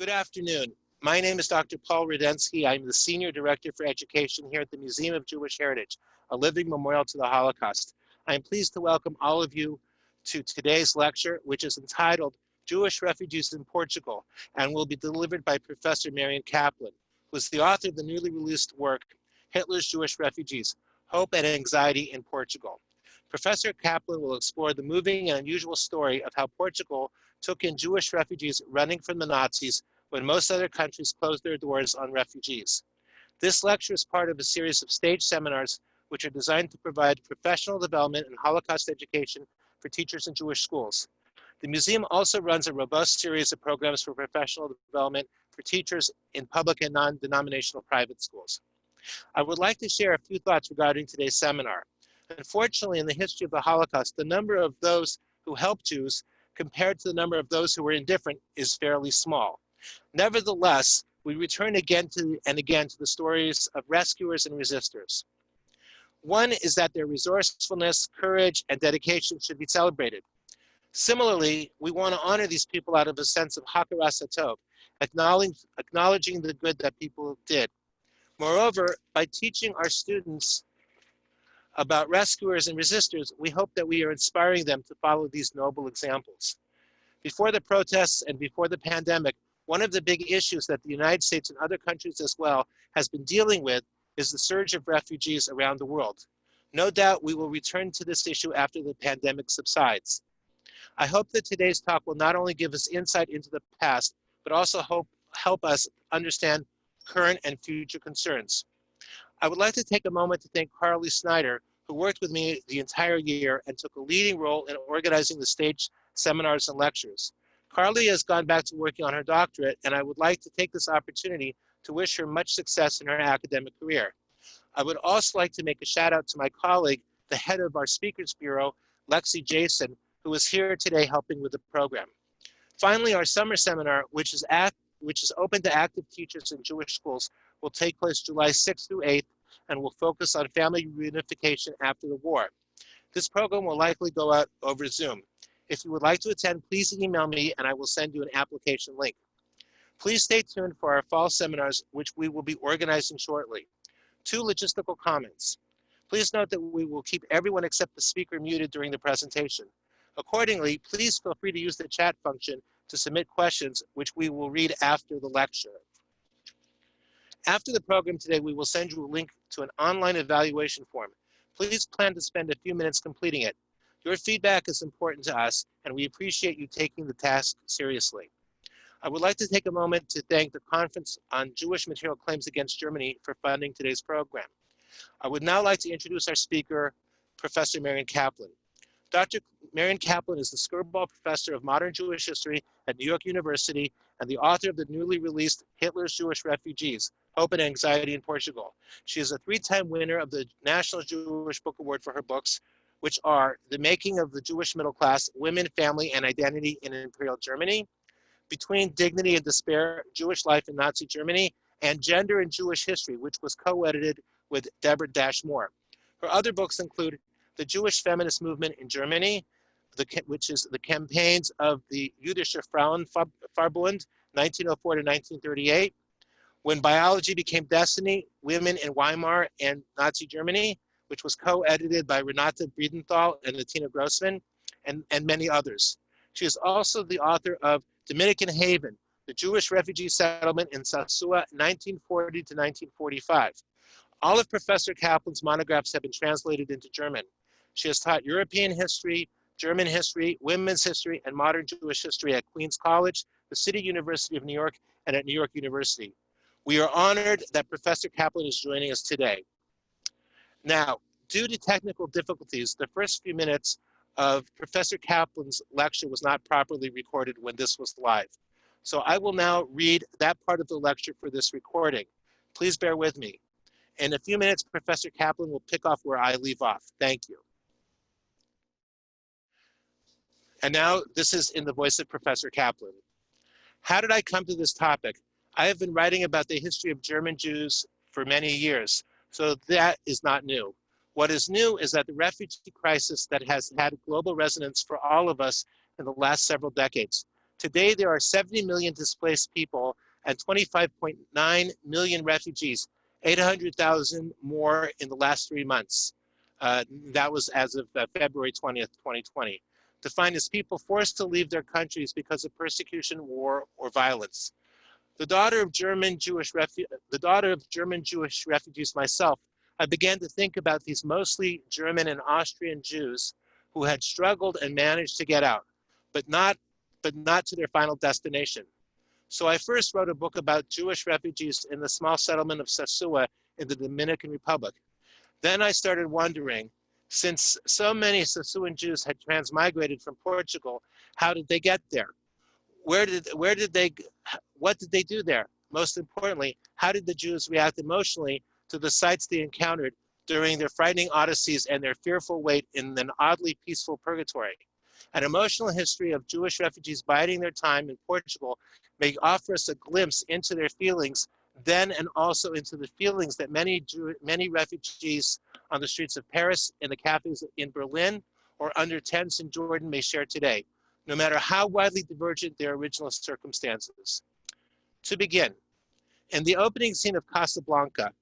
Good afternoon. My name is Dr. Paul Rudensky. I'm the Senior Director for Education here at the Museum of Jewish Heritage, a living memorial to the Holocaust. I'm pleased to welcome all of you to today's lecture, which is entitled Jewish Refugees in Portugal, and will be delivered by Professor Marion Kaplan, who is the author of the newly released work, Hitler's Jewish Refugees, Hope and Anxiety in Portugal. Professor Kaplan will explore the moving and unusual story of how Portugal took in Jewish refugees running from the Nazis when most other countries closed their doors on refugees. This lecture is part of a series of STAJE seminars which are designed to provide professional development and Holocaust education for teachers in Jewish schools. The museum also runs a robust series of programs for professional development for teachers in public and non-denominational private schools. I would like to share a few thoughts regarding today's seminar. Unfortunately, in the history of the Holocaust, the number of those who helped Jews compared to the number of those who were indifferent is fairly small. Nevertheless, we return again and again to the stories of rescuers and resistors. One is that their resourcefulness, courage, and dedication should be celebrated. Similarly, we want to honor these people out of a sense of hakaras hatov, acknowledging the good that people did. Moreover, by teaching our students about rescuers and resistors, we hope that we are inspiring them to follow these noble examples. Before the protests and before the pandemic, one of the big issues that the United States and other countries as well has been dealing with is the surge of refugees around the world. No doubt we will return to this issue after the pandemic subsides. I hope that today's talk will not only give us insight into the past, but also help us understand current and future concerns. I would like to take a moment to thank Carly Snyder, who worked with me the entire year and took a leading role in organizing the STAJE seminars and lectures. Carly has gone back to working on her doctorate, and I would like to take this opportunity to wish her much success in her academic career. I would also like to make a shout out to my colleague, the head of our Speakers Bureau, Lexi Jason, who is here today helping with the program. Finally, our summer seminar, which is open to active teachers in Jewish schools, will take place July 6th through 8th and will focus on family reunification after the war. This program will likely go out over Zoom. If you would like to attend, please email me and I will send you an application link. Please stay tuned for our fall seminars, which we will be organizing shortly. 2 logistical comments. Please note that we will keep everyone except the speaker muted during the presentation. Accordingly, please feel free to use the chat function to submit questions, which we will read after the lecture. After the program today, we will send you a link to an online evaluation form. Please plan to spend a few minutes completing it. Your feedback is important to us, and we appreciate you taking the task seriously. I would like to take a moment to thank the Conference on Jewish Material Claims Against Germany for funding today's program. I would now like to introduce our speaker, Professor Marion Kaplan. Dr. Marion Kaplan is the Skirball Professor of Modern Jewish History at New York University and the author of the newly released Hitler's Jewish Refugees, Hope and Anxiety in Portugal. She is a 3-time winner of the National Jewish Book Award for her books, which are The Making of the Jewish Middle Class, Women, Family, and Identity in Imperial Germany, Between Dignity and Despair, Jewish Life in Nazi Germany, and Gender in Jewish History, which was co-edited with Deborah Moore. Her other books include The Jewish Feminist Movement in Germany, which is the campaigns of the Jüdische Frauenverbund, 1904 to 1938, When Biology Became Destiny, Women in Weimar and Nazi Germany, which was co-edited by Renate Bredenthal and Bettina Grossman, and many others. She is also the author of Dominican Haven, the Jewish refugee settlement in Sasua, 1940 to 1945. All of Professor Kaplan's monographs have been translated into German. She has taught European history, German history, women's history, and modern Jewish history at Queens College, the City University of New York, and at New York University. We are honored that Professor Kaplan is joining us today. Now, due to technical difficulties, the first few minutes of Professor Kaplan's lecture was not properly recorded when this was live. So I will now read that part of the lecture for this recording. Please bear with me. In a few minutes, Professor Kaplan will pick off where I leave off. Thank you. And now this is in the voice of Professor Kaplan. How did I come to this topic? I have been writing about the history of German Jews for many years, so that is not new. What is new is that the refugee crisis that has had global resonance for all of us in the last several decades. Today, there are 70 million displaced people and 25.9 million refugees, 800,000 more in the last 3 months. That was as of February 20th, 2020. Defined as people forced to leave their countries because of persecution, war, or violence. The daughter of German Jewish refugees myself, I began to think about these mostly German and Austrian Jews who had struggled and managed to get out, but not to their final destination. So I first wrote a book about Jewish refugees in the small settlement of Sosua in the Dominican Republic. Then I started wondering, since so many Sosuan Jews had transmigrated from Portugal, how did they get there? What did they do there? Most importantly, how did the Jews react emotionally to the sights they encountered during their frightening odysseys and their fearful wait in an oddly peaceful purgatory? An emotional history of Jewish refugees biding their time in Portugal may offer us a glimpse into their feelings then and also into the feelings that many refugees on the streets of Paris, in the cafes in Berlin, or under tents in Jordan may share today, no matter how widely divergent their original circumstances. To begin, in the opening scene of Casablanca,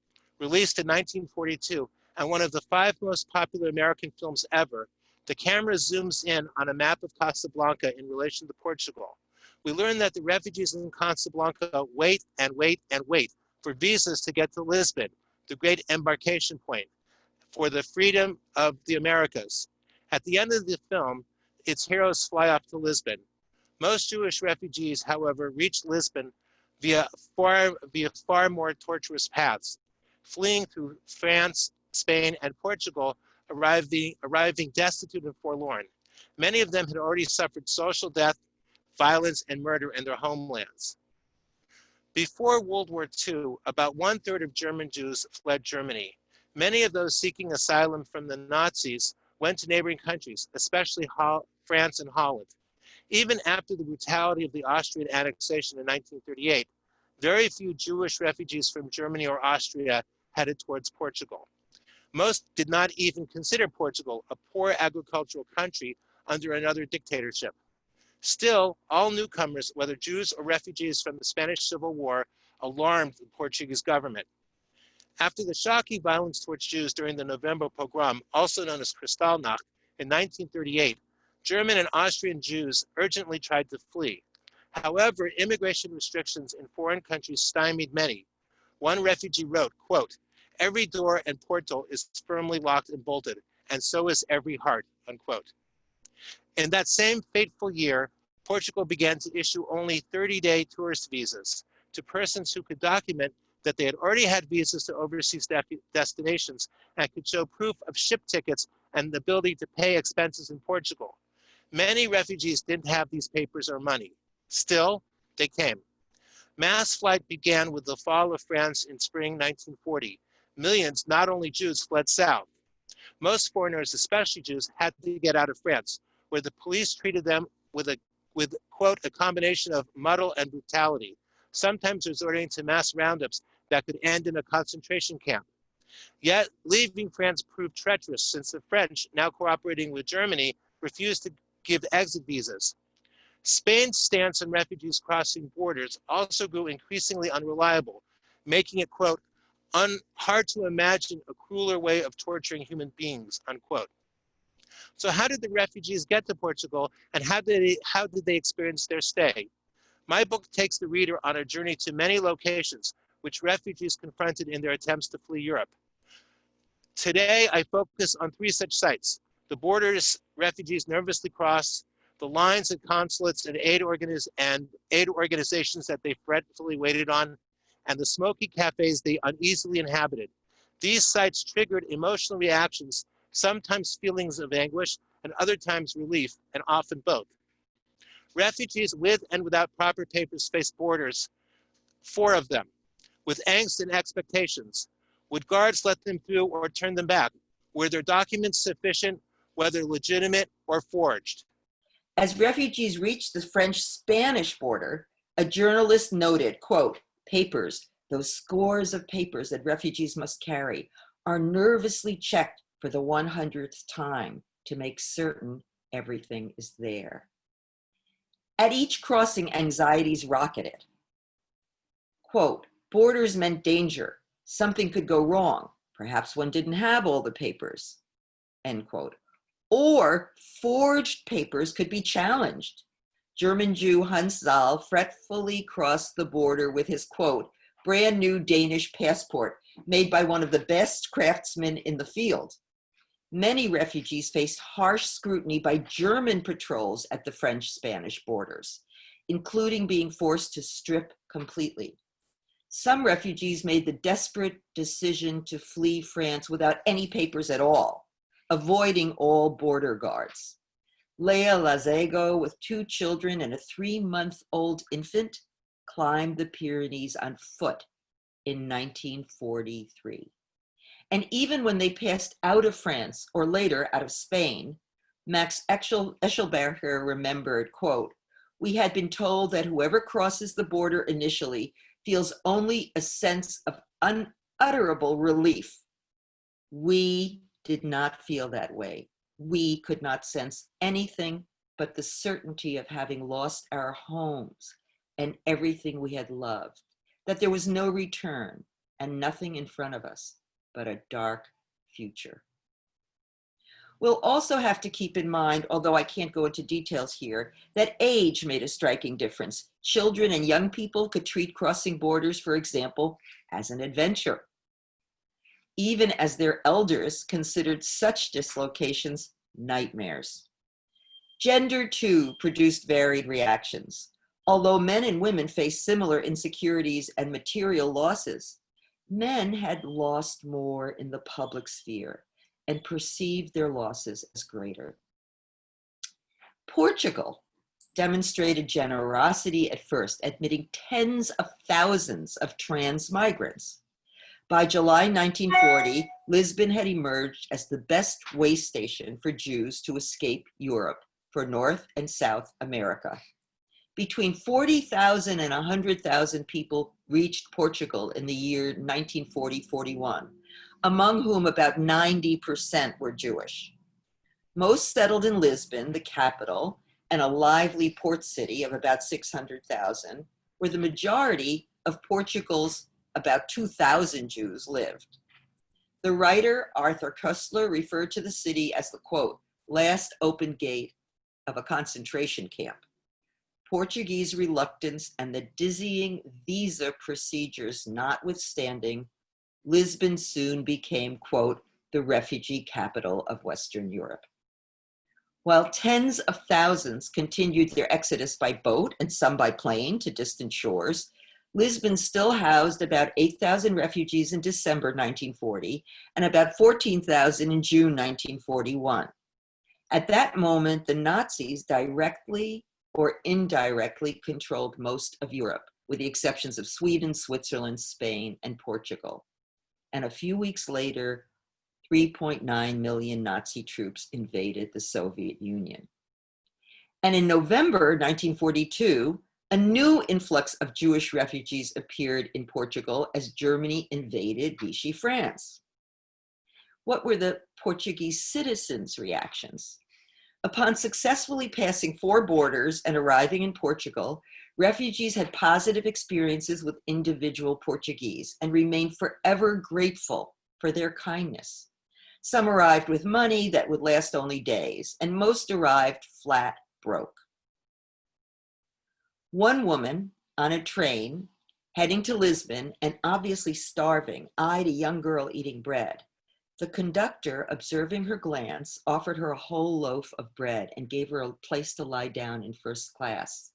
released in 1942 and one of the 5 most popular American films ever, the camera zooms in on a map of Casablanca in relation to Portugal. We learn that the refugees in Casablanca wait and wait and wait for visas to get to Lisbon, the great embarkation point for the freedom of the Americas. At the end of the film, its heroes fly off to Lisbon. Most Jewish refugees, however, reach Lisbon via far more tortuous paths, fleeing through France, Spain, and Portugal, arriving destitute and forlorn. Many of them had already suffered social death, violence, and murder in their homelands. Before World War II, about 1/3 of German Jews fled Germany. Many of those seeking asylum from the Nazis went to neighboring countries, especially France and Holland. Even after the brutality of the Austrian annexation in 1938, very few Jewish refugees from Germany or Austria headed towards Portugal. Most did not even consider Portugal a poor agricultural country under another dictatorship. Still, all newcomers, whether Jews or refugees from the Spanish Civil War, alarmed the Portuguese government. After the shocking violence towards Jews during the November pogrom, also known as Kristallnacht, in 1938, German and Austrian Jews urgently tried to flee. However, immigration restrictions in foreign countries stymied many. One refugee wrote, quote, "Every door and portal is firmly locked and bolted, and so is every heart," unquote. In that same fateful year, Portugal began to issue only 30-day tourist visas to persons who could document that they had already had visas to overseas destinations and could show proof of ship tickets and the ability to pay expenses in Portugal. Many refugees didn't have these papers or money. Still, they came. Mass flight began with the fall of France in spring 1940. Millions, not only Jews, fled south. Most foreigners, especially Jews, had to get out of France, where the police treated them with, quote, a combination of muddle and brutality, sometimes resorting to mass roundups that could end in a concentration camp. Yet, leaving France proved treacherous since the French, now cooperating with Germany, refused to give exit visas. Spain's stance on refugees crossing borders also grew increasingly unreliable, making it, quote, hard to imagine a crueler way of torturing human beings, unquote. So how did the refugees get to Portugal, and how did they experience their stay? My book takes the reader on a journey to many locations which refugees confronted in their attempts to flee Europe. Today, I focus on 3 such sites: the borders refugees nervously cross, the lines at consulates and aid organizations that they fretfully waited on, and the smoky cafes they uneasily inhabited. These sites triggered emotional reactions, sometimes feelings of anguish, and other times relief, and often both. Refugees with and without proper papers faced borders, 4 of them, with angst and expectations. Would guards let them through or turn them back? Were their documents sufficient, whether legitimate or forged? As refugees reached the French-Spanish border, a journalist noted, quote, "Papers, those scores of papers that refugees must carry, are nervously checked for the 100th time to make certain everything is there." At each crossing, anxieties rocketed. Quote, borders meant danger. Something could go wrong. Perhaps one didn't have all the papers, end quote. Or forged papers could be challenged. German Jew Hans Zahl fretfully crossed the border with his, quote, brand new Danish passport made by one of the best craftsmen in the field. Many refugees faced harsh scrutiny by German patrols at the French-Spanish borders, including being forced to strip completely. Some refugees made the desperate decision to flee France without any papers at all, avoiding all border guards. Leah Lazego, with 2 children and a 3-month-old infant, climbed the Pyrenees on foot in 1943. And even when they passed out of France, or later out of Spain, Max Eschelberger remembered, quote, we had been told that whoever crosses the border initially feels only a sense of unutterable relief. We did not feel that way. We could not sense anything but the certainty of having lost our homes and everything we had loved, that there was no return and nothing in front of us but a dark future. We'll also have to keep in mind, although I can't go into details here, that age made a striking difference. Children and young people could treat crossing borders, for example, as an adventure, even as their elders considered such dislocations nightmares. Gender, too, produced varied reactions. Although men and women faced similar insecurities and material losses, men had lost more in the public sphere and perceived their losses as greater. Portugal demonstrated generosity at first, admitting tens of thousands of trans migrants. By July 1940, Lisbon had emerged as the best way station for Jews to escape Europe for North and South America. Between 40,000 and 100,000 people reached Portugal in the year 1940-41, among whom about 90% were Jewish. Most settled in Lisbon, the capital, and a lively port city of about 600,000, where the majority of Portugal's about 2,000 Jews lived. The writer Arthur Koestler referred to the city as the, quote, last open gate of a concentration camp. Portuguese reluctance and the dizzying visa procedures notwithstanding, Lisbon soon became, quote, the refugee capital of Western Europe. While tens of thousands continued their exodus by boat and some by plane to distant shores, Lisbon still housed about 8,000 refugees in December 1940 and about 14,000 in June 1941. At that moment, the Nazis directly or indirectly controlled most of Europe, with the exceptions of Sweden, Switzerland, Spain, and Portugal. And a few weeks later, 3.9 million Nazi troops invaded the Soviet Union. And in November 1942, a new influx of Jewish refugees appeared in Portugal as Germany invaded Vichy France. What were the Portuguese citizens' reactions? Upon successfully passing 4 borders and arriving in Portugal, refugees had positive experiences with individual Portuguese and remained forever grateful for their kindness. Some arrived with money that would last only days, and most arrived flat broke. One woman on a train heading to Lisbon and obviously starving eyed a young girl eating bread. The conductor, observing her glance, offered her a whole loaf of bread and gave her a place to lie down in first class.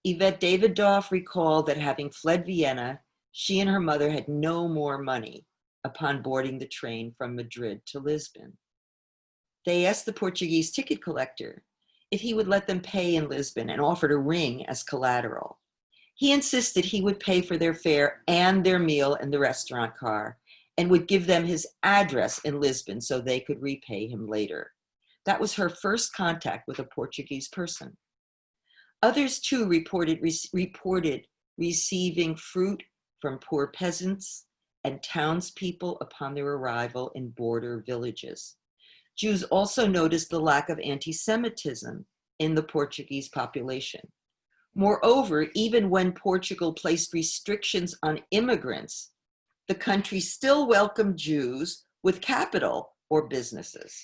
Yvette Davidoff recalled that having fled Vienna, she and her mother had no more money upon boarding the train from Madrid to Lisbon. They asked the Portuguese ticket collector if he would let them pay in Lisbon and offered a ring as collateral. He insisted he would pay for their fare and their meal in the restaurant car and would give them his address in Lisbon so they could repay him later. That was her first contact with a Portuguese person. Others too reported receiving fruit from poor peasants and townspeople upon their arrival in border villages. Jews also noticed the lack of anti-Semitism in the Portuguese population. Moreover, even when Portugal placed restrictions on immigrants, the country still welcomed Jews with capital or businesses.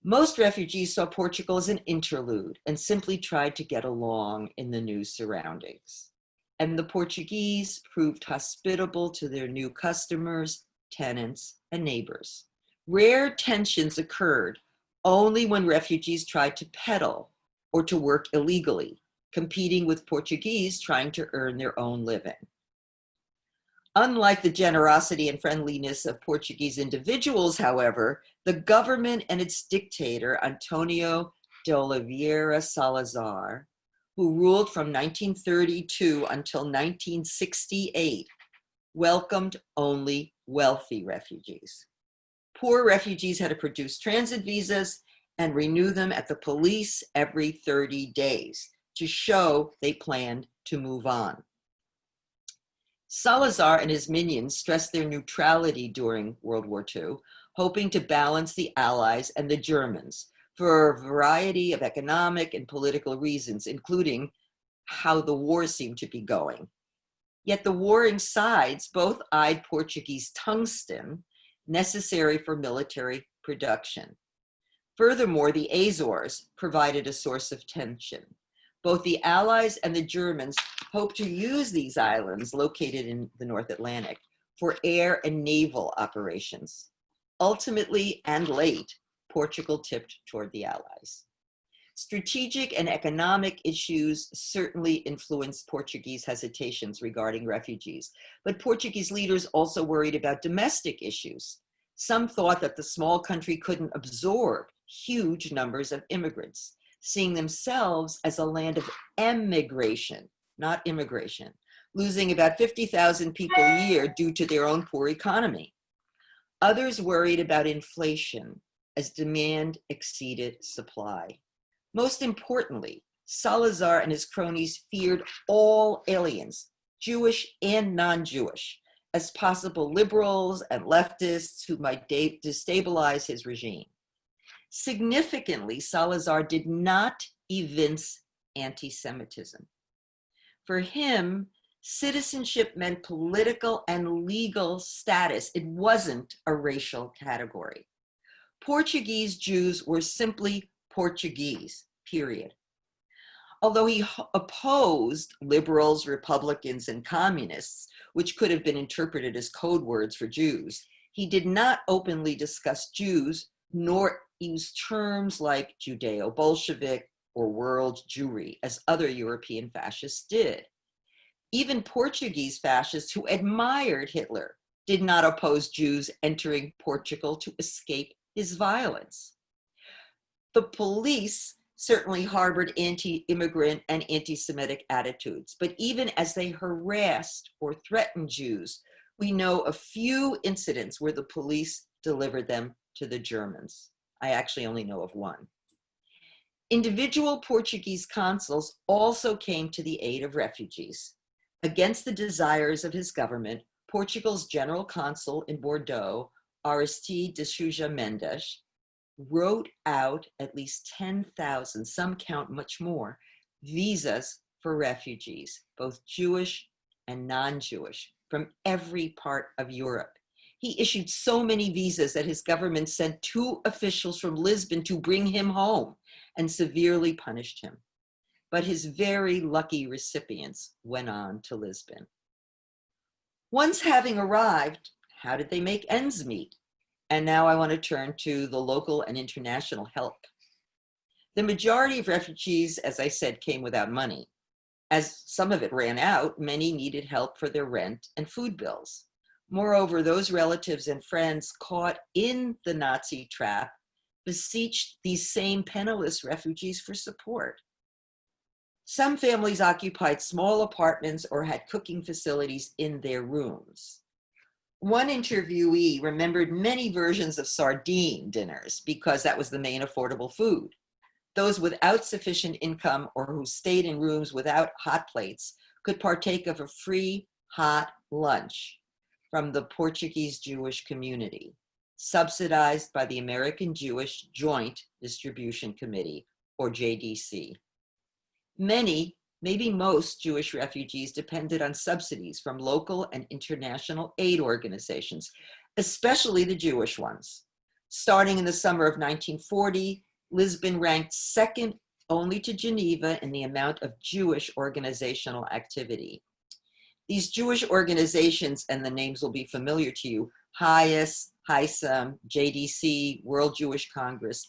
Most refugees saw Portugal as an interlude and simply tried to get along in the new surroundings. And the Portuguese proved hospitable to their new customers, tenants, and neighbors. Rare tensions occurred only when refugees tried to peddle or to work illegally, competing with Portuguese trying to earn their own living. Unlike the generosity and friendliness of Portuguese individuals, however, the government and its dictator, Antonio de Oliveira Salazar, who ruled from 1932 until 1968, welcomed only wealthy refugees. Poor refugees had to produce transit visas and renew them at the police every 30 days to show they planned to move on. Salazar and his minions stressed their neutrality during World War II, hoping to balance the Allies and the Germans for a variety of economic and political reasons, including how the war seemed to be going. Yet the warring sides both eyed Portuguese tungsten, necessary for military production. Furthermore, the Azores provided a source of tension. Both the Allies and the Germans hoped to use these islands located in the North Atlantic for air and naval operations. Ultimately and late, Portugal tipped toward the Allies. Strategic and economic issues certainly influenced Portuguese hesitations regarding refugees, but Portuguese leaders also worried about domestic issues. Some thought that the small country couldn't absorb huge numbers of immigrants, seeing themselves as a land of emigration, not immigration, losing about 50,000 people a year due to their own poor economy. Others worried about inflation as demand exceeded supply. Most importantly, Salazar and his cronies feared all aliens, Jewish and non-Jewish, as possible liberals and leftists who might destabilize his regime. Significantly, Salazar did not evince anti-Semitism. For him, citizenship meant political and legal status. It wasn't a racial category. Portuguese Jews were simply Portuguese, period. Although he opposed liberals, Republicans, and communists, which could have been interpreted as code words for Jews, he did not openly discuss Jews, nor use terms like Judeo-Bolshevik or world Jewry, as other European fascists did. Even Portuguese fascists who admired Hitler did not oppose Jews entering Portugal to escape his violence. The police certainly harbored anti-immigrant and anti-Semitic attitudes, but even as they harassed or threatened Jews, we know a few incidents where the police delivered them to the Germans. I actually only know of one. Individual Portuguese consuls also came to the aid of refugees. Against the desires of his government, Portugal's general consul in Bordeaux, Aristide de Sousa Mendes, wrote out at least 10,000, some count much more, visas for refugees, both Jewish and non-Jewish, from every part of Europe. He issued so many visas that his government sent 2 officials from Lisbon to bring him home and severely punished him. But his very lucky recipients went on to Lisbon. Once having arrived, how did they make ends meet? And now I want to turn to the local and international help. The majority of refugees, as I said, came without money. As some of it ran out, many needed help for their rent and food bills. Moreover, those relatives and friends caught in the Nazi trap beseeched these same penniless refugees for support. Some families occupied small apartments or had cooking facilities in their rooms. One interviewee remembered many versions of sardine dinners because that was the main affordable food. Those without sufficient income or who stayed in rooms without hot plates could partake of a free hot lunch from the Portuguese Jewish community, subsidized by the American Jewish Joint Distribution Committee, or JDC. Many, maybe most Jewish refugees depended on subsidies from local and international aid organizations, especially the Jewish ones. Starting in the summer of 1940, Lisbon ranked second only to Geneva in the amount of Jewish organizational activity. These Jewish organizations, and the names will be familiar to you, HIAS, HISAM, JDC, World Jewish Congress,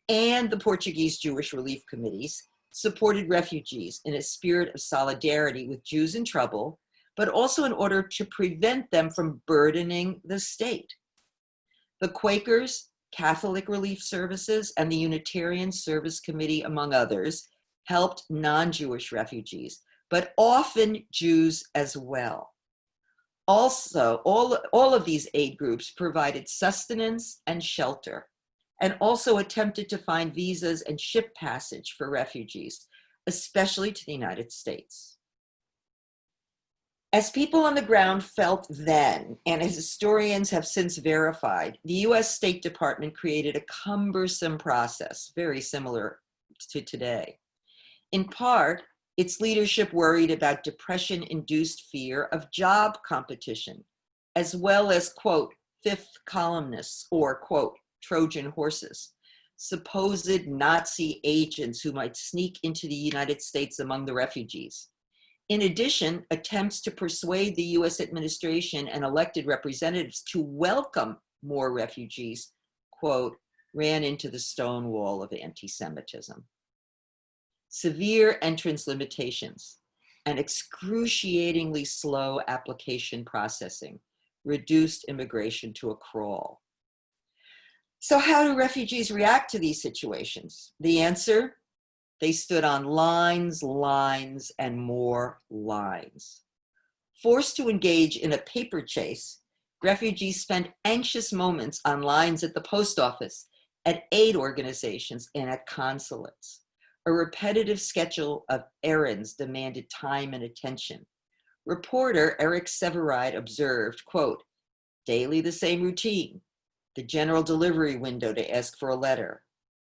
and the Portuguese Jewish Relief Committees, supported refugees in a spirit of solidarity with Jews in trouble, but also in order to prevent them from burdening the state. The Quakers, Catholic Relief Services, and the Unitarian Service Committee, among others, helped non-Jewish refugees, but often Jews as well. Also, all of these aid groups provided sustenance and shelter, and also attempted to find visas and ship passage for refugees, especially to the United States. As people on the ground felt then, and as historians have since verified, the US State Department created a cumbersome process, very similar to today. In part, its leadership worried about depression-induced fear of job competition, as well as, quote, fifth columnists, or, quote, Trojan horses, supposed Nazi agents who might sneak into the United States among the refugees. In addition, attempts to persuade the US administration and elected representatives to welcome more refugees, quote, ran into the stone wall of anti-Semitism. Severe entrance limitations and excruciatingly slow application processing reduced immigration to a crawl. So how do refugees react to these situations? The answer, they stood on lines, lines, and more lines. Forced to engage in a paper chase, refugees spent anxious moments on lines at the post office, at aid organizations, and at consulates. A repetitive schedule of errands demanded time and attention. Reporter Eric Severide observed, quote, daily the same routine, the general delivery window to ask for a letter,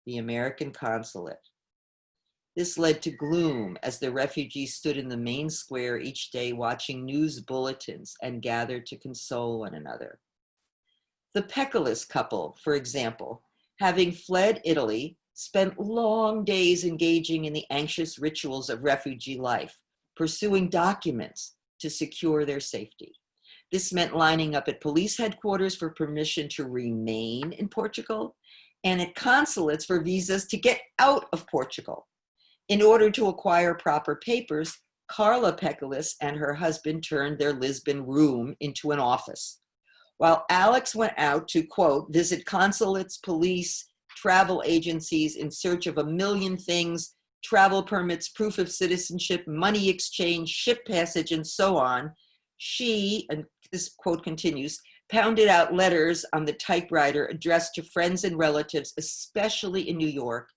the American consulate. This led to gloom as the refugees stood in the main square each day watching news bulletins and gathered to console one another. The Peccolis couple, for example, having fled Italy, spent long days engaging in the anxious rituals of refugee life, pursuing documents to secure their safety. This meant lining up at police headquarters for permission to remain in Portugal and at consulates for visas to get out of Portugal. In order to acquire proper papers, Carla Peccolis and her husband turned their Lisbon room into an office. While Alex went out to, quote, visit consulates, police, travel agencies in search of a million things, travel permits, proof of citizenship, money exchange, ship passage, and so on, she, and this quote continues, pounded out letters on the typewriter addressed to friends and relatives, especially in New York,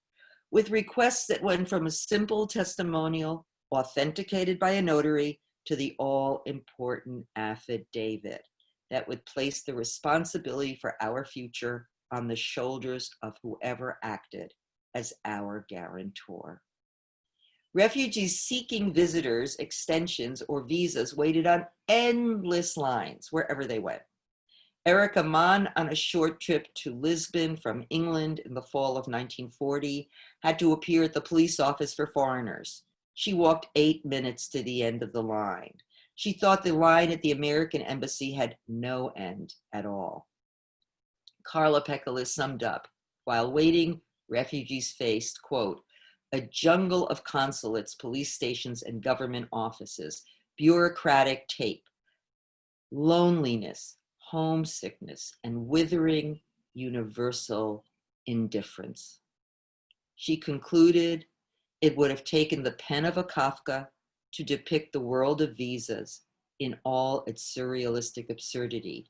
with requests that went from a simple testimonial authenticated by a notary to the all-important affidavit that would place the responsibility for our future on the shoulders of whoever acted as our guarantor. Refugees seeking visitors, extensions, or visas waited on endless lines wherever they went. Erica Mann, on a short trip to Lisbon from England in the fall of 1940, had to appear at the police office for foreigners. She walked 8 minutes to the end of the line. She thought the line at the American embassy had no end at all. Carla Peccolis summed up, while waiting, refugees faced, quote, a jungle of consulates, police stations, and government offices, bureaucratic tape, loneliness, homesickness, and withering universal indifference. She concluded, it would have taken the pen of a Kafka to depict the world of visas in all its surrealistic absurdity,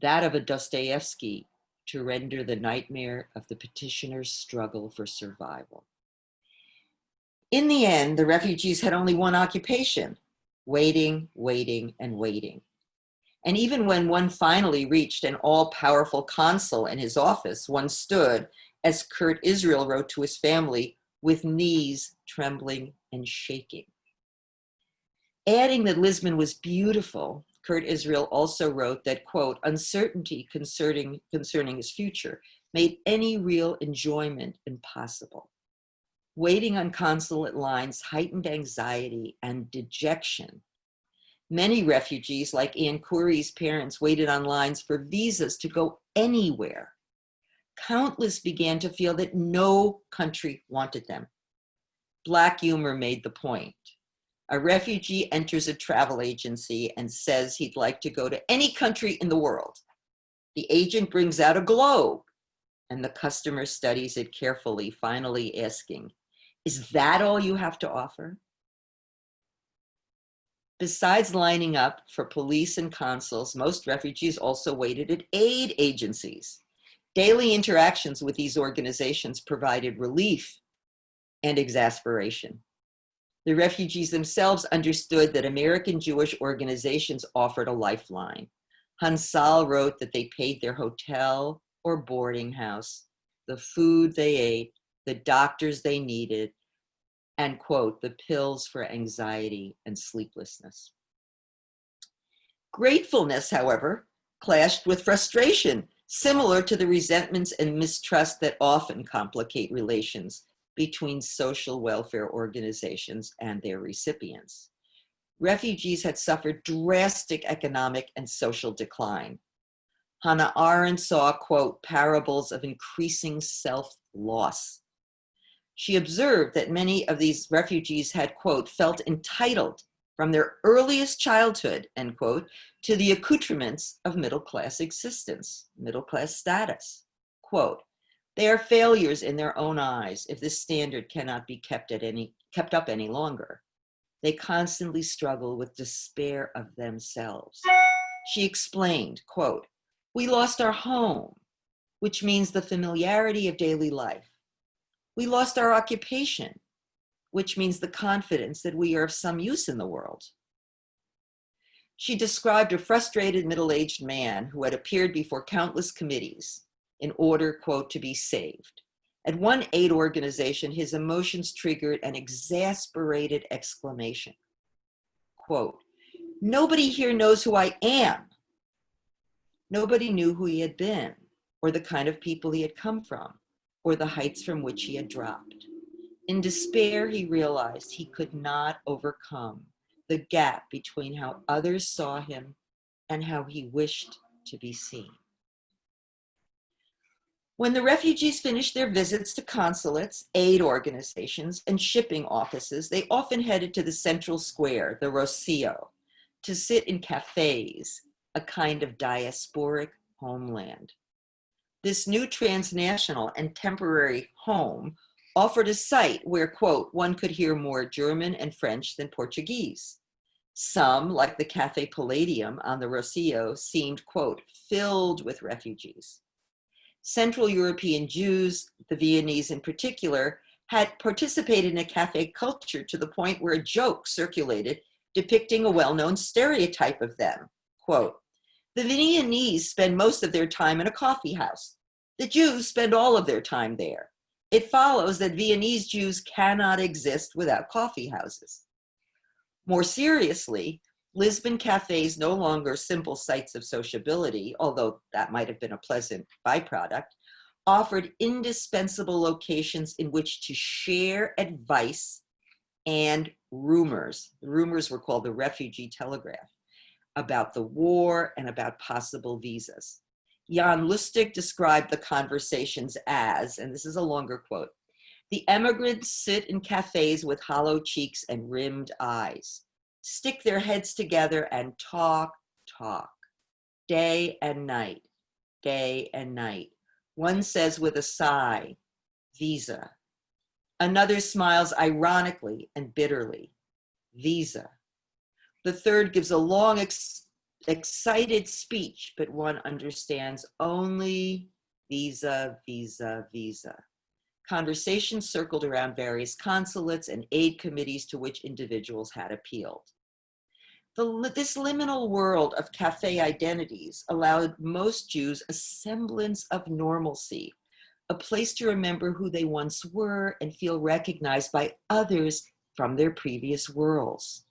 that of a Dostoevsky to render the nightmare of the petitioner's struggle for survival. In the end, the refugees had only one occupation, waiting, waiting, and waiting. And even when one finally reached an all-powerful consul in his office, one stood, as Kurt Israel wrote to his family, with knees trembling and shaking. Adding that Lisbon was beautiful, Kurt Israel also wrote that, quote, uncertainty concerning his future made any real enjoyment impossible. Waiting on consulate lines heightened anxiety and dejection. Many refugees, like Ann Curry's parents, waited on lines for visas to go anywhere. Countless began to feel that no country wanted them. Black humor made the point. A refugee enters a travel agency and says he'd like to go to any country in the world. The agent brings out a globe, and the customer studies it carefully, finally asking, is that all you have to offer? Besides lining up for police and consuls, most refugees also waited at aid agencies. Daily interactions with these organizations provided relief and exasperation. The refugees themselves understood that American Jewish organizations offered a lifeline. Hansal wrote that they paid their hotel or boarding house, the food they ate, the doctors they needed, and, quote, the pills for anxiety and sleeplessness. Gratefulness, however, clashed with frustration, similar to the resentments and mistrust that often complicate relations between social welfare organizations and their recipients. Refugees had suffered drastic economic and social decline. Hannah Arendt saw, quote, parables of increasing self-loss. She observed that many of these refugees had, quote, felt entitled from their earliest childhood, end quote, to the accoutrements of middle-class existence, middle-class status. Quote, they are failures in their own eyes if this standard cannot be kept up any longer. They constantly struggle with despair of themselves. She explained, quote, we lost our home, which means the familiarity of daily life. We lost our occupation, which means the confidence that we are of some use in the world. She described a frustrated middle-aged man who had appeared before countless committees in order, quote, to be saved. At one aid organization, his emotions triggered an exasperated exclamation. Quote, nobody here knows who I am. Nobody knew who he had been, or the kind of people he had come from, or the heights from which he had dropped. In despair, he realized he could not overcome the gap between how others saw him and how he wished to be seen. When the refugees finished their visits to consulates, aid organizations, and shipping offices, they often headed to the central square, the Rocio, to sit in cafes, a kind of diasporic homeland. This new transnational and temporary home offered a site where, quote, one could hear more German and French than Portuguese. Some, like the Café Palladium on the Rocio, seemed, quote, filled with refugees. Central European Jews, the Viennese in particular, had participated in a cafe culture to the point where a joke circulated depicting a well-known stereotype of them. Quote, the Viennese spend most of their time in a coffee house. The Jews spend all of their time there. It follows that Viennese Jews cannot exist without coffee houses. More seriously, Lisbon cafes, no longer simple sites of sociability, although that might have been a pleasant byproduct, offered indispensable locations in which to share advice and rumors. The rumors were called the refugee telegraph, about the war and about possible visas. Jan Lustig described the conversations as, and this is a longer quote, the emigrants sit in cafes with hollow cheeks and rimmed eyes, stick their heads together and talk, day and night, day and night. One says with a sigh, visa. Another smiles ironically and bitterly, visa. The third gives a long, excited speech, but one understands only visa, visa, visa. Conversations circled around various consulates and aid committees to which individuals had appealed. This liminal world of cafe identities allowed most Jews a semblance of normalcy, a place to remember who they once were and feel recognized by others from their previous worlds.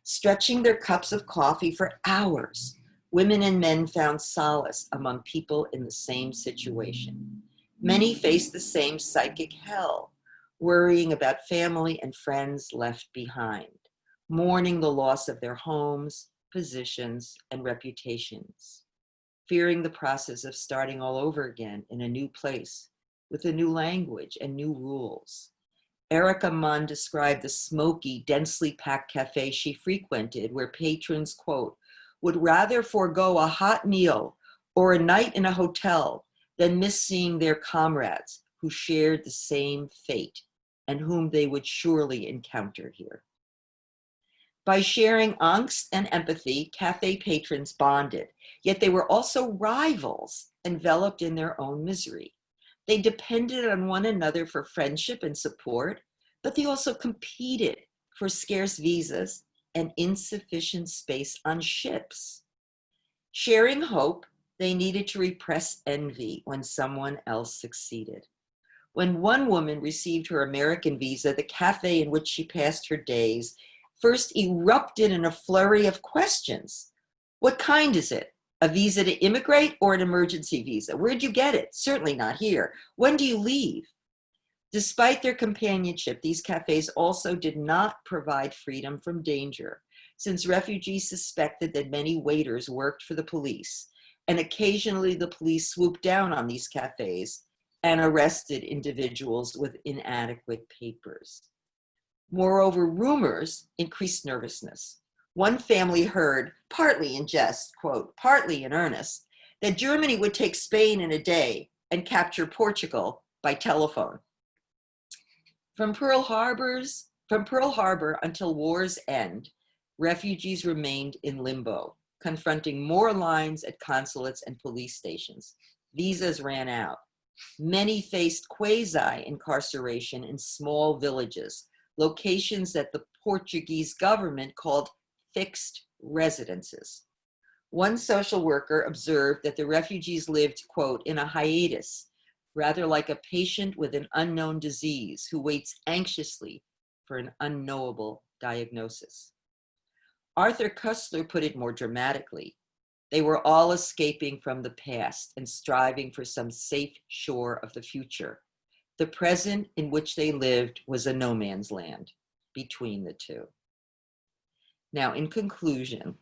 Stretching their cups of coffee for hours, women and men found solace among people in the same situation. Many faced the same psychic hell, worrying about family and friends left behind, mourning the loss of their homes, positions, and reputations, fearing the process of starting all over again in a new place with a new language and new rules. Erica Munn described the smoky, densely packed cafe she frequented, where patrons, quote, would rather forego a hot meal or a night in a hotel than miss seeing their comrades who shared the same fate and whom they would surely encounter here. By sharing angst and empathy, cafe patrons bonded, yet they were also rivals enveloped in their own misery. They depended on one another for friendship and support, but they also competed for scarce visas and insufficient space on ships. Sharing hope, they needed to repress envy when someone else succeeded. When one woman received her American visa, the cafe in which she passed her days first erupted in a flurry of questions. What kind is it? A visa to immigrate or an emergency visa? Where'd you get it? Certainly not here. When do you leave? Despite their companionship, these cafes also did not provide freedom from danger, since refugees suspected that many waiters worked for the police, and occasionally the police swooped down on these cafes and arrested individuals with inadequate papers. Moreover, rumors increased nervousness. One family heard, partly in jest, quote, partly in earnest, that Germany would take Spain in a day and capture Portugal by telephone. From Pearl Harbor until war's end, refugees remained in limbo, confronting more lines at consulates and police stations. Visas ran out. Many faced quasi-incarceration in small villages, locations that the Portuguese government called fixed residences. One social worker observed that the refugees lived, quote, in a hiatus, rather like a patient with an unknown disease who waits anxiously for an unknowable diagnosis. Arthur Koestler put it more dramatically. They were all escaping from the past and striving for some safe shore of the future. The present in which they lived was a no man's land between the two. Now, in conclusion,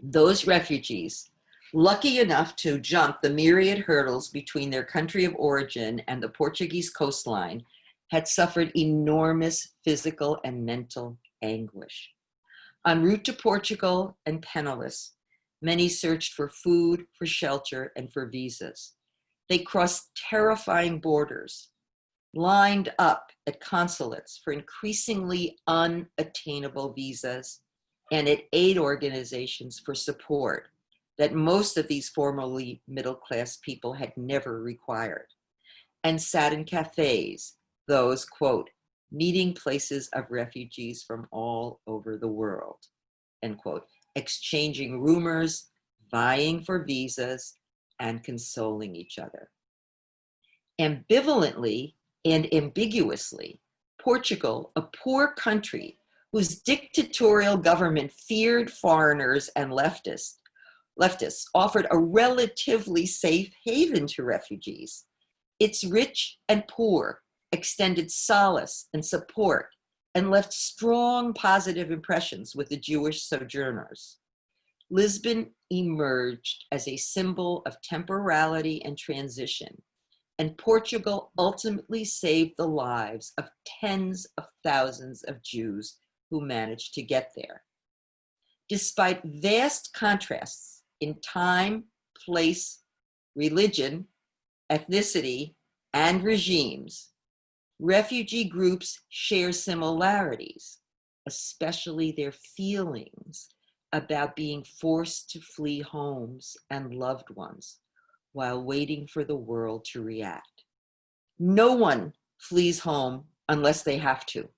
those refugees, lucky enough to jump the myriad hurdles between their country of origin and the Portuguese coastline, had suffered enormous physical and mental anguish. En route to Portugal and penniless, many searched for food, for shelter, and for visas. They crossed terrifying borders, lined up at consulates for increasingly unattainable visas, and at aid organizations for support that most of these formerly middle-class people had never required, and sat in cafes, those, quote, meeting places of refugees from all over the world, end quote, exchanging rumors, vying for visas, and consoling each other. Ambivalently and ambiguously, Portugal, a poor country whose dictatorial government feared foreigners and leftists, offered a relatively safe haven to refugees. Its rich and poor extended solace and support and left strong positive impressions with the Jewish sojourners. Lisbon emerged as a symbol of temporality and transition, and Portugal ultimately saved the lives of tens of thousands of Jews who managed to get there. Despite vast contrasts in time, place, religion, ethnicity, and regimes, refugee groups share similarities, especially their feelings about being forced to flee homes and loved ones while waiting for the world to react. No one flees home unless they have to.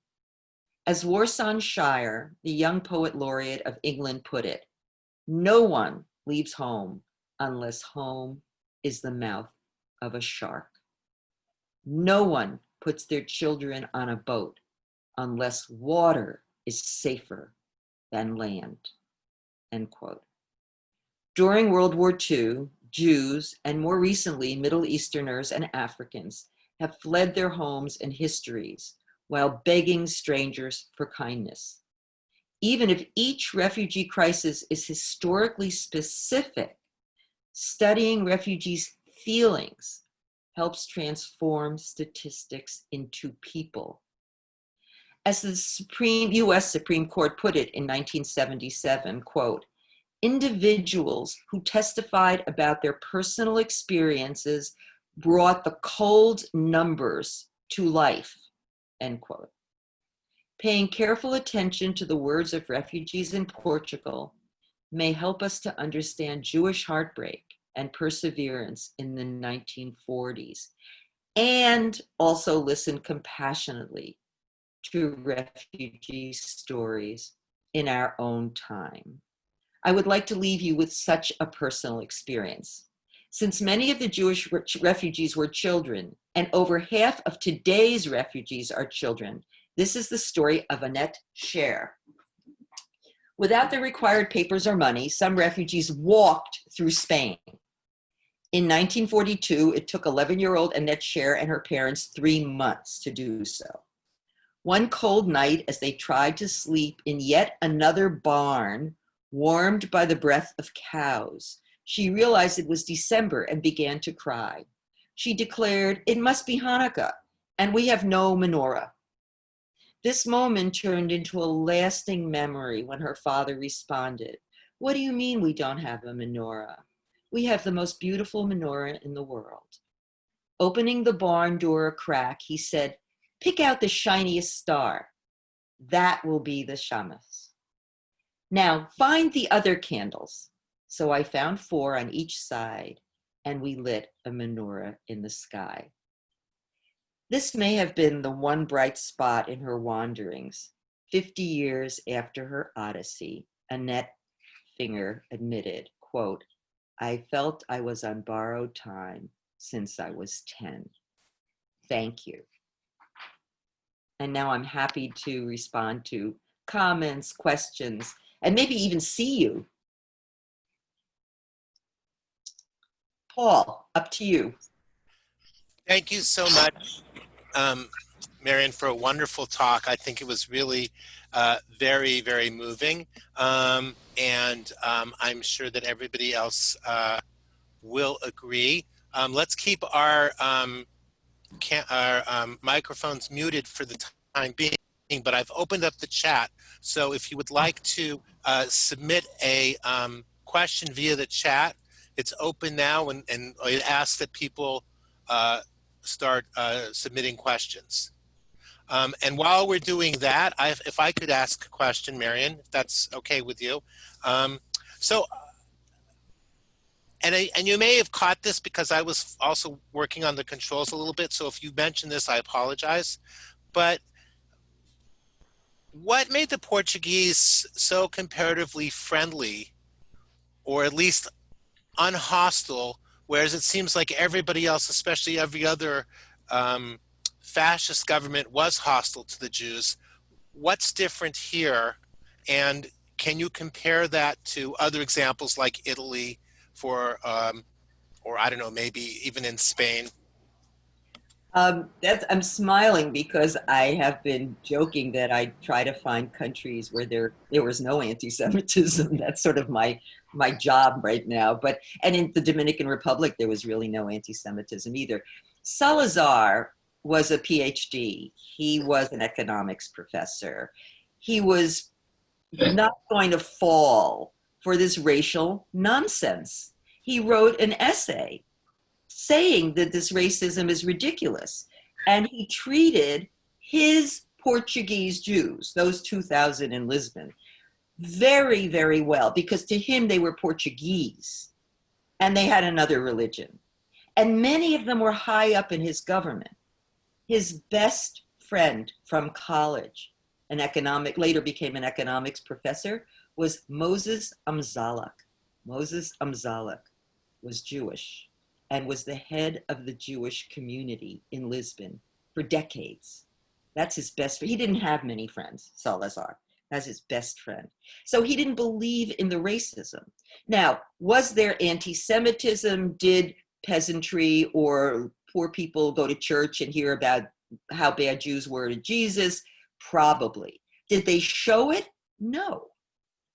As Warsan Shire, the young poet laureate of England, put it, no one leaves home unless home is the mouth of a shark. No one puts their children on a boat unless water is safer than land, end quote. During World War II, Jews, and more recently, Middle Easterners and Africans have fled their homes and histories while begging strangers for kindness. Even if each refugee crisis is historically specific, studying refugees' feelings helps transform statistics into people. As the US Supreme Court put it in 1977, quote, individuals who testified about their personal experiences brought the cold numbers to life, end quote. Paying careful attention to the words of refugees in Portugal may help us to understand Jewish heartbreak and perseverance in the 1940s, and also listen compassionately to refugee stories in our own time. I would like to leave you with such a personal experience. Since many of the Jewish refugees were children, and over half of today's refugees are children, this is the story of Annette Scher. Without the required papers or money, some refugees walked through Spain. In 1942, it took 11-year-old Annette Scher and her parents 3 months to do so. One cold night, as they tried to sleep in yet another barn, warmed by the breath of cows, she realized it was December and began to cry. She declared, "It must be Hanukkah, and we have no menorah." This moment turned into a lasting memory when her father responded, "What do you mean we don't have a menorah? We have the most beautiful menorah in the world." Opening the barn door a crack, he said, "Pick out the shiniest star. That will be the Shamas. Now find the other candles." So I found 4 on each side, and we lit a menorah in the sky. This may have been the one bright spot in her wanderings. 50 years after her odyssey, Annette Finger admitted, quote, "I felt I was on borrowed time since I was 10. Thank you." And now I'm happy to respond to comments, questions, and maybe even see you. Paul, up to you. Thank you so much, Marion, for a wonderful talk. I think it was really very, very moving. And I'm sure that everybody else will agree. Let's keep our microphones muted for the time being, but I've opened up the chat. So if you would like to submit a question via the chat, it's open now, and I ask that people start submitting questions. And while we're doing that, if I could ask a question, Marion, if that's okay with you. And you may have caught this because I was also working on the controls a little bit. So if you mentioned this, I apologize. But what made the Portuguese so comparatively friendly, or at least unhostile, whereas it seems like everybody else, especially every other fascist government, was hostile to the Jews? What's different here? And can you compare that to other examples like Italy, or I don't know, maybe even in Spain? I'm smiling because I have been joking that I try to find countries where there was no anti-Semitism. That's sort of my job right now. And in the Dominican Republic, there was really no anti-Semitism either. Salazar was a PhD. He was an economics professor. He was not going to fall for this racial nonsense. He wrote an essay saying that this racism is ridiculous. And he treated his Portuguese Jews, those 2,000 in Lisbon, very, very well, because to him they were Portuguese and they had another religion. And many of them were high up in his government. His best friend from college, later became an economics professor, was Moses Amzalek. Moses Amzalek was Jewish. and was the head of the Jewish community in Lisbon for decades. That's his best friend. He didn't have many friends, Salazar. That's his best friend. So he didn't believe in the racism. Now, was there anti-Semitism? Did peasantry or poor people go to church and hear about how bad Jews were to Jesus? Probably. Did they show it? No.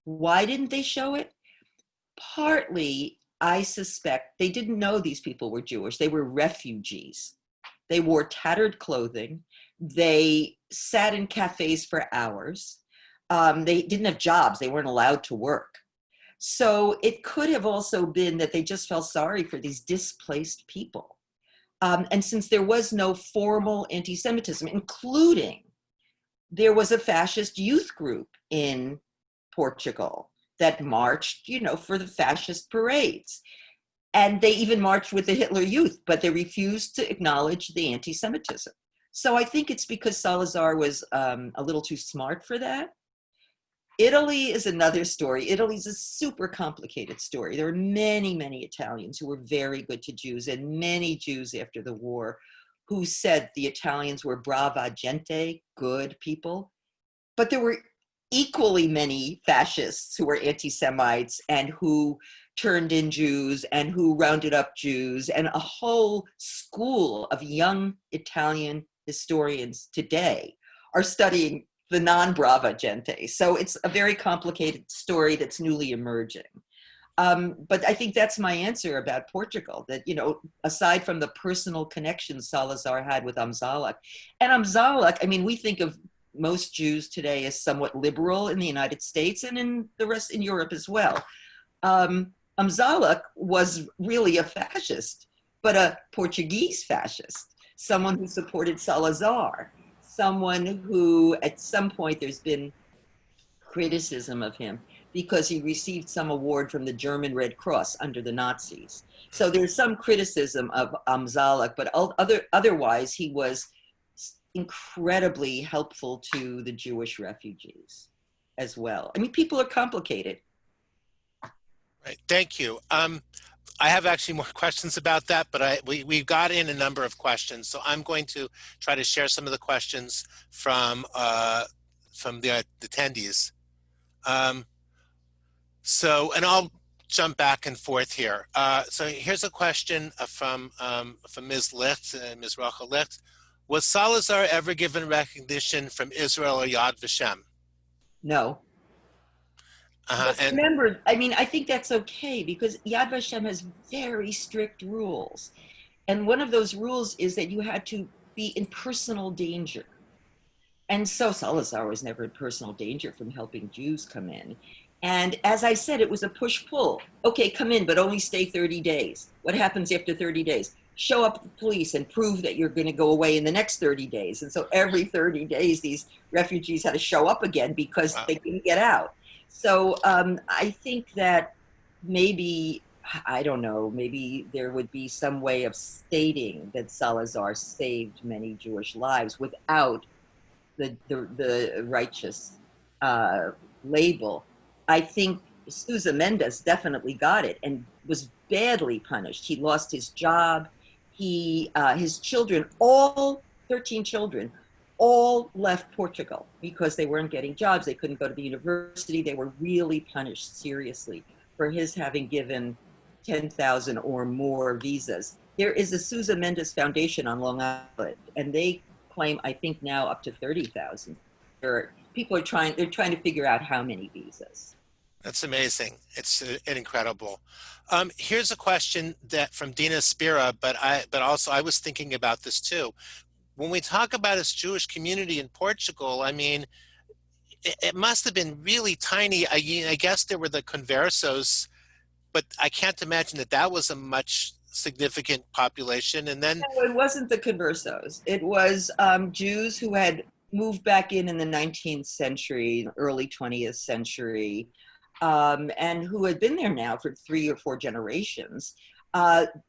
Why didn't they show it? Partly, I suspect they didn't know these people were Jewish. They were refugees. They wore tattered clothing. They sat in cafes for hours. They didn't have jobs. They weren't allowed to work. So it could have also been that they just felt sorry for these displaced people. And since there was no formal anti-Semitism, including there was a fascist youth group in Portugal that marched, for the fascist parades. And they even marched with the Hitler Youth, but they refused to acknowledge the anti-Semitism. So I think it's because Salazar was a little too smart for that. Italy is another story. Italy's a super complicated story. There are many, many Italians who were very good to Jews, and many Jews after the war who said the Italians were brava gente, good people. But there were equally many fascists who were anti-Semites and who turned in Jews and who rounded up Jews, and a whole school of young Italian historians today are studying the non-brava gente. So it's a very complicated story that's newly emerging. But I think that's my answer about Portugal, that, aside from the personal connections Salazar had with Amzalak, and Amzalak, we think of most Jews today as somewhat liberal in the United States and in the rest in Europe as well. Amzalak was really a fascist, but a Portuguese fascist, someone who supported Salazar, someone who at some point there's been criticism of him because he received some award from the German Red Cross under the Nazis. So there's some criticism of Amzalak, but otherwise he was incredibly helpful to the Jewish refugees as well. People are complicated. Right, thank you. I have actually more questions about that, but we've got in a number of questions, so I'm going to try to share some of the questions from the attendees. And I'll jump back and forth here. So here's a question from Ms. Licht, Ms. Rachel Licht. Was Salazar ever given recognition from Israel or Yad Vashem? No. Remember, I think that's okay because Yad Vashem has very strict rules. And one of those rules is that you had to be in personal danger. And so Salazar was never in personal danger from helping Jews come in. And as I said, it was a push-pull. Okay, come in, but only stay 30 days. What happens after 30 days? Show up at the police and prove that you're going to go away in the next 30 days. And so every 30 days, these refugees had to show up again because they couldn't get out. So I think that maybe, I don't know, maybe there would be some way of stating that Salazar saved many Jewish lives without the righteous label. I think Sousa Mendes definitely got it and was badly punished. He lost his job. His children, all 13 children, all left Portugal because they weren't getting jobs. They couldn't go to the university. They were really punished seriously for his having given 10,000 or more visas. There is a Sousa Mendes Foundation on Long Island, and they claim, I think now up to 30,000. People are trying to figure out how many visas. That's amazing. It's incredible. Here's a question that from Dina Spira, but also I was thinking about this too. When we talk about this Jewish community in Portugal, it must have been really tiny. I guess there were the conversos, but I can't imagine that was a much significant population. And then no, it wasn't the conversos. It was Jews who had moved back in the 19th century, early 20th century, and who had been there now for 3 or 4 generations.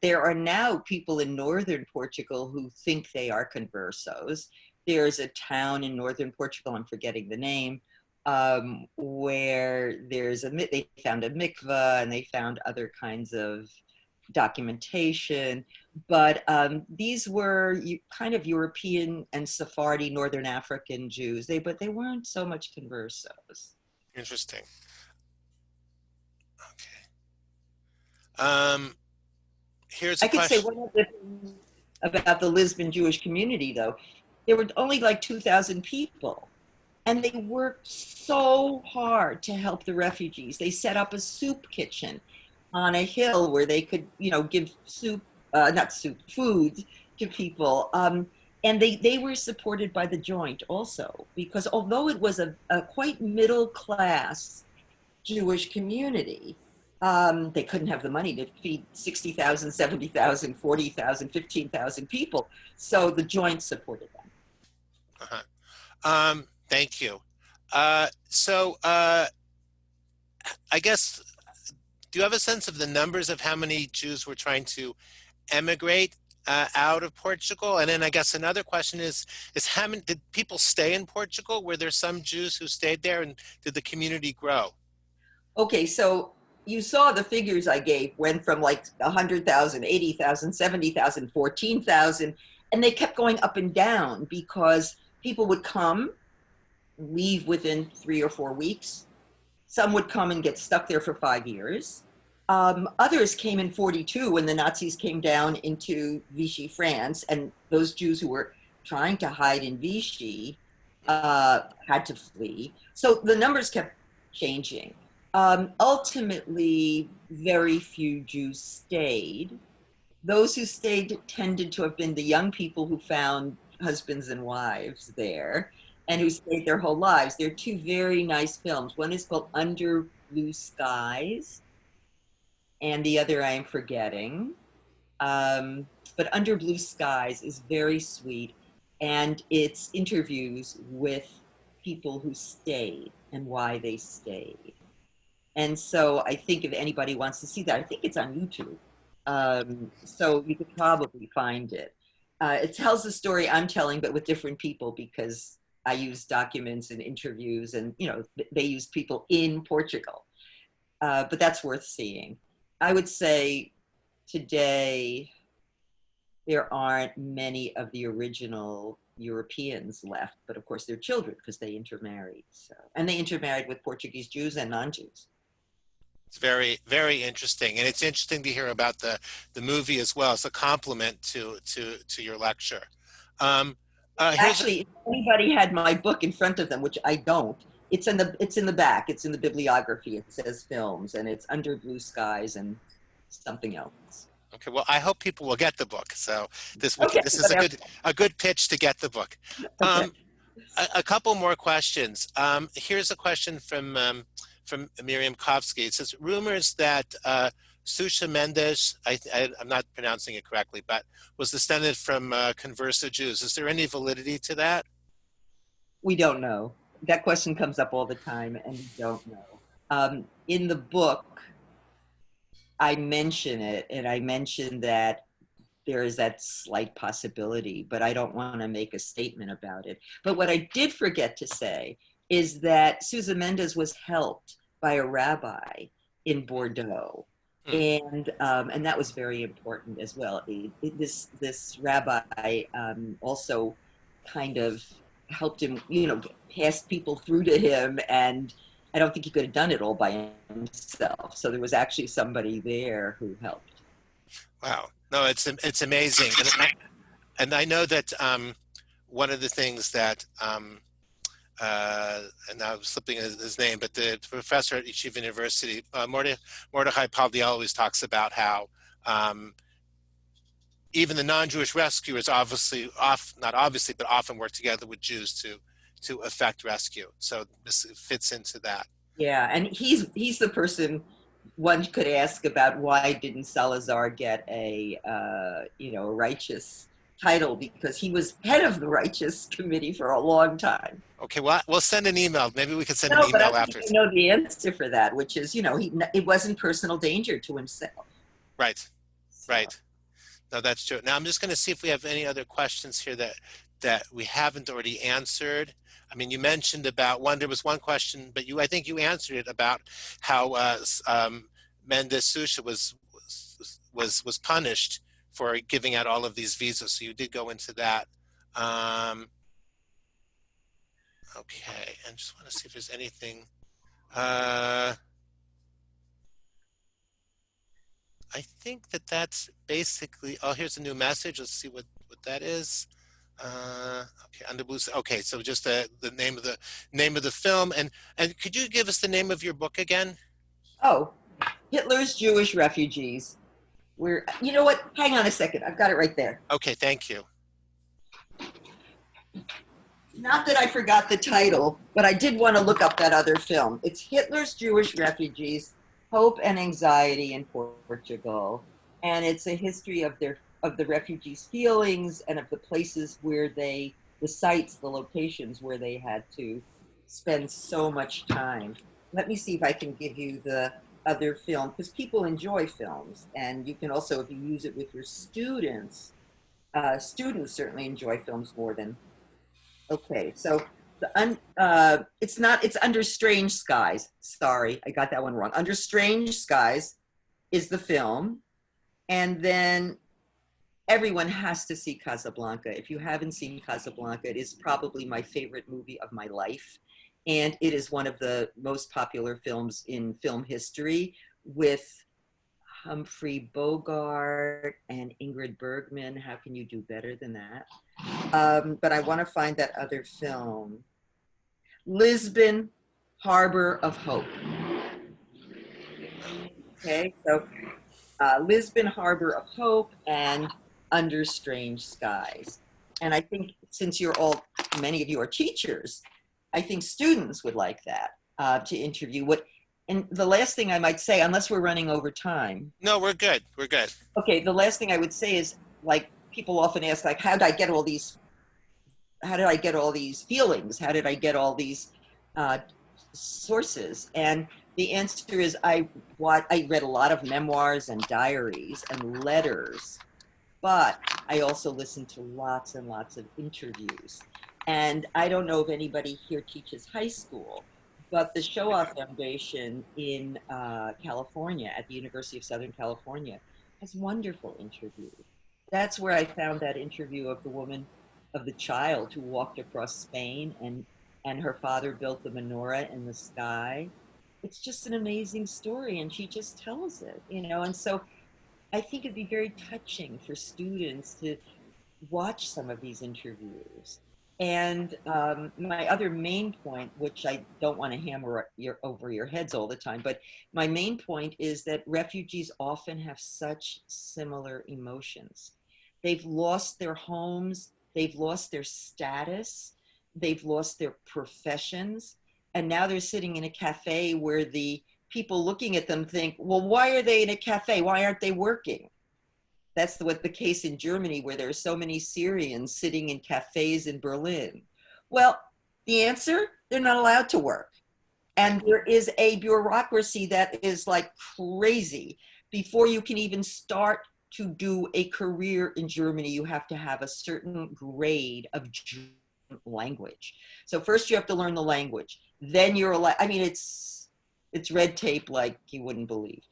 There are now people in northern Portugal who think they are conversos. There's a town in northern Portugal, I'm forgetting the name, where they found a mikveh and they found other kinds of documentation, but these were kind of European and Sephardi Northern African Jews. But they weren't so much conversos. Interesting. Okay. Here's a I could say question. one of the things about the Lisbon Jewish community, though, there were only like 2,000 people. And they worked so hard to help the refugees. They set up a soup kitchen on a hill where they could, give soup, not soup, food to people. And they were supported by the Joint also, because although it was a quite middle class Jewish community, they couldn't have the money to feed 60,000, 70,000, 40,000, 15,000 people. So the Joint supported them. Uh-huh. Thank you. I guess, do you have a sense of the numbers of how many Jews were trying to emigrate out of Portugal? And then I guess another question is how many, did people stay in Portugal? Were there some Jews who stayed there, and did the community grow? Okay, so you saw the figures I gave went from like 100,000, 80,000, 70,000, 14,000, and they kept going up and down because people would come, leave within 3 or 4 weeks. Some would come and get stuck there for 5 years. Others came in 42 when the Nazis came down into Vichy, France, and those Jews who were trying to hide in Vichy had to flee. So the numbers kept changing. Ultimately, very few Jews stayed. Those who stayed tended to have been the young people who found husbands and wives there and who stayed their whole lives. There are two very nice films. One is called Under Blue Skies, and the other I am forgetting. But Under Blue Skies is very sweet, and it's interviews with people who stayed and why they stayed. And so I think if anybody wants to see that, I think it's on YouTube. So you could probably find it. It tells the story I'm telling, but with different people, because I use documents and interviews, and they used people in Portugal. But that's worth seeing. I would say today there aren't many of the original Europeans left, but of course they're children because they intermarried. And they intermarried with Portuguese Jews and non-Jews. It's very, very interesting, and it's interesting to hear about the movie as well. It's a compliment to your lecture. Actually, if anybody had my book in front of them, which I don't, it's in the back. It's in the bibliography. It says films, and it's Under Blue Skies and something else. Okay, well, I hope people will get the book. So this is a good pitch to get the book. Okay. A couple more questions. Here's a question from Marion Kaplan. It says, rumors that Susha Mendes, I'm not pronouncing it correctly, but was descended from converso Jews. Is there any validity to that? We don't know. That question comes up all the time, and we don't know. In the book, I mention it, and I mention that there is that slight possibility, but I don't want to make a statement about it. But what I did forget to say is that Susha Mendes was helped by a rabbi in Bordeaux. And that was very important as well. This rabbi also kind of helped him, passed people through to him, and I don't think he could have done it all by himself. So there was actually somebody there who helped. Wow, no, it's amazing, and I know that one of the things that and now I'm slipping his name, but the professor at Yeshiva University, Mordechai Paldiel, always talks about how even the non-Jewish rescuers not obviously, but often work together with Jews to effect rescue. So this fits into that. Yeah, and he's the person one could ask about why didn't Salazar get a righteous title, because he was head of the Righteous Committee for a long time. Okay, well, we'll send an email. Maybe we can send an email but I after. Think you know the answer for that, which is, it wasn't personal danger to himself. Right, right. No, that's true. Now I'm just going to see if we have any other questions here that we haven't already answered. I mean, you mentioned about there was one question, but I think you answered it about how Mendes Susha was punished for giving out all of these visas. So you did go into that. Okay, and just want to see if there's anything. I think that's basically, oh, here's a new message. Let's see what that is. Okay, Under Blue. Okay, so just the name of the film, and could you give us the name of your book again? Oh, Hitler's Jewish Refugees. You know what? Hang on a second. I've got it right there. Okay, thank you. Not that I forgot the title, but I did want to look up that other film. It's Hitler's Jewish Refugees, Hope and Anxiety in Portugal. And it's a history of the refugees' feelings and of the places where the sites, the locations where they had to spend so much time. Let me see if I can give you the other film, because people enjoy films. And you can also, if you use it with your students, students certainly enjoy films more than. Okay, so it's Under Strange Skies. Sorry, I got that one wrong. Under Strange Skies is the film. And then everyone has to see Casablanca. If you haven't seen Casablanca, it is probably my favorite movie of my life. And it is one of the most popular films in film history, with Humphrey Bogart and Ingrid Bergman. How can you do better than that? But I want to find that other film. Lisbon, Harbor of Hope. Okay, so Lisbon, Harbor of Hope, and Under Strange Skies. And I think since many of you are teachers, I think students would like that, to interview and the last thing I might say, unless we're running over time. No, we're good. We're good. Okay, the last thing I would say is, like, people often ask, like, how did I get all these feelings? How did I get all these sources? And the answer is I read a lot of memoirs and diaries and letters, but I also listened to lots and lots of interviews. And I don't know if anybody here teaches high school, but the Shoah Foundation in California, at the University of Southern California, has wonderful interviews. That's where I found that interview of the child who walked across Spain and her father built the menorah in the sky. It's just an amazing story, and she just tells it, and so I think it'd be very touching for students to watch some of these interviews. And my other main point, which I don't want to hammer over your heads all the time, but my main point is that refugees often have such similar emotions. They've lost their homes, they've lost their status, they've lost their professions, and now they're sitting in a cafe where the people looking at them think, well, why are they in a cafe? Why aren't they working? That's what the case in Germany, where there are so many Syrians sitting in cafes in Berlin. Well, the answer, they're not allowed to work. And there is a bureaucracy that is like crazy. Before you can even start to do a career in Germany, you have to have a certain grade of German language. So first you have to learn the language. Then you're allowed, it's red tape like you wouldn't believe.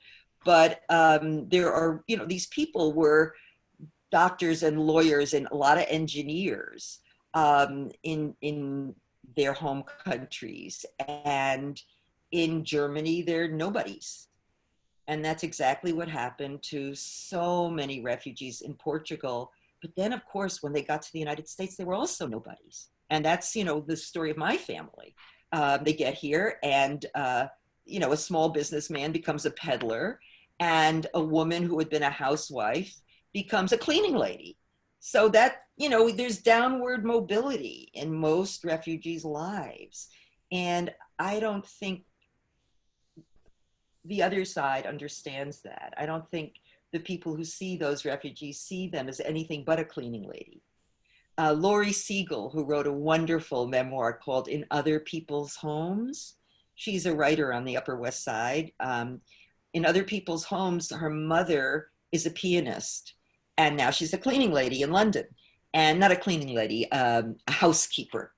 But there are, these people were doctors and lawyers and a lot of engineers in their home countries. And in Germany, they're nobodies. And that's exactly what happened to so many refugees in Portugal. But then, of course, when they got to the United States, they were also nobodies. And that's, the story of my family. They get here and, a small businessman becomes a peddler, and a woman who had been a housewife becomes a cleaning lady. So that, there's downward mobility in most refugees' lives. And I don't think the other side understands that. I don't think the people who see those refugees see them as anything but a cleaning lady. Laurie Siegel, who wrote a wonderful memoir called In Other People's Homes. She's a writer on the Upper West Side. In Other People's Homes, her mother is a pianist, and now she's a cleaning lady in London. And not a cleaning lady, a housekeeper.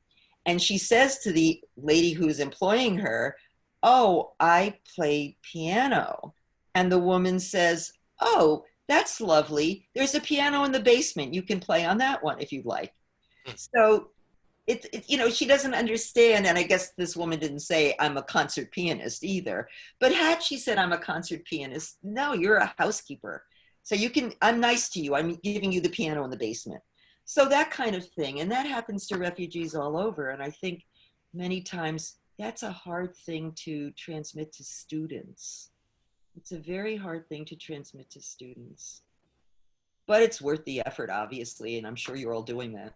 And she says to the lady who's employing her, oh, I play piano. And the woman says, oh, That's lovely. There's a piano in the basement. You can play on that one if you'd like. Hmm. So she doesn't understand. And I guess this woman didn't say I'm a concert pianist either. But had she said I'm a concert pianist, no, you're a housekeeper. So I'm nice to you. I'm giving you the piano in the basement. So that kind of thing. And that happens to refugees all over. And I think many times that's a hard thing to transmit to students. It's a very hard thing to transmit to students. But it's worth the effort, obviously, and I'm sure you're all doing that.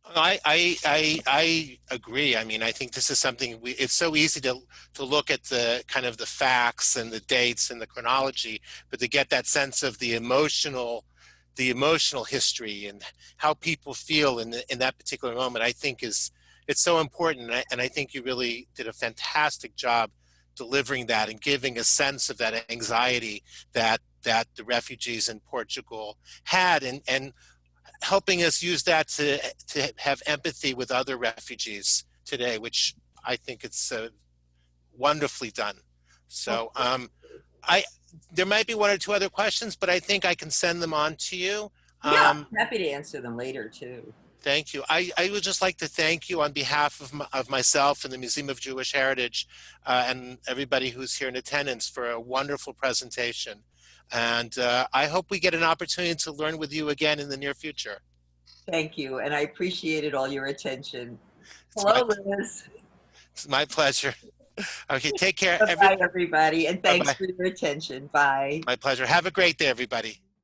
I agree. I mean, I think this is something it's so easy to look at the kind of the facts and the dates and the chronology, but to get that sense of the emotional history and how people feel in that particular moment, I think it's so important. And I think you really did a fantastic job delivering that and giving a sense of that anxiety that the refugees in Portugal had, and helping us use that to have empathy with other refugees today, which I think it's wonderfully done. So I there might be one or two other questions, but I think I can send them on to you. Yeah, I'm happy to answer them later too. Thank you. I would just like to thank you on behalf of myself and the Museum of Jewish Heritage and everybody who's here in attendance for a wonderful presentation. And I hope we get an opportunity to learn with you again in the near future. Thank you, and I appreciated all your attention. It's Hello, Liz. it's my pleasure. Okay, take care. Bye, everybody, and thanks Bye-bye. for your attention. Bye. My pleasure. Have a great day, everybody.